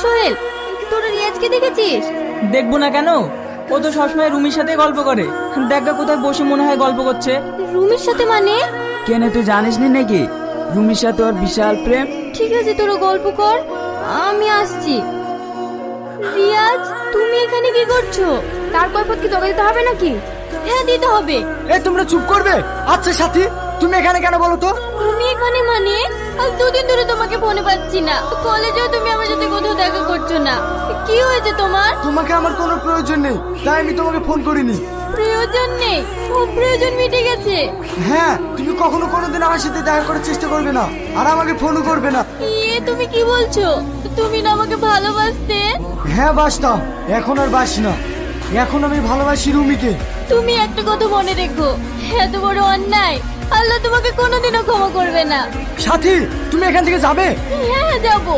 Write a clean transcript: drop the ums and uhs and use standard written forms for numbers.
সোহেল, তোর রিয়াজকে দেখেছিস? দেখবো না কেন? ও তো সবসময় রুমির সাথে গল্প করে। দেখা কোথায় বসে মনে হয় গল্প করছে। রুমির সাথে মানে? কেন তুই জানিস নি নাকি রুমির সাথে ওর বিশাল প্রেম? ঠিক আছে, তোরা গল্প কর, আমি আসছি। রিয়াজ, তুমি এখানে কি করছো? তার কৈফিয়ত কি তোকে দিতে হবে নাকি? হ্যাঁ, দিতে হবে। এই তোমরা চুপ করবে? আচ্ছা সাথী, তুমি এখানে কেন বলো তো? তুমি এখানে মানে? আজ দুদিন ধরে তোমাকে ফোনে পাচ্ছি না, কলেজেও তুমি আমার সাথে কোথাও দেখা করছো না। কি হয়েছে তোমার? তোমাকে আমার কোনো প্রয়োজন নেই, তাই আমি তোমাকে ফোন করিনি। প্রয়োজন নেই? ও প্রয়োজন মিটে গেছে। হ্যাঁ, তুমি কখনো কোনোদিন আমার সাথে দেখা করার চেষ্টা করবে না, আর আমাকে ফোনও করবে না। তুমি কি বলছো? তুমি না আমাকে ভালোবাসতে? হ্যাঁ বাসতাম, এখন আর বাসি না। এখন আমি ভালোবাসি রুমিকে। তুমি একটা কথা মনে রেখো, এত বড় অন্যায় আল্লাহ তোমাকে কোনোদিনও ক্ষমা করবে না। সাথী, তুমি এখান থেকে যাবে? হ্যাঁ, যাবো।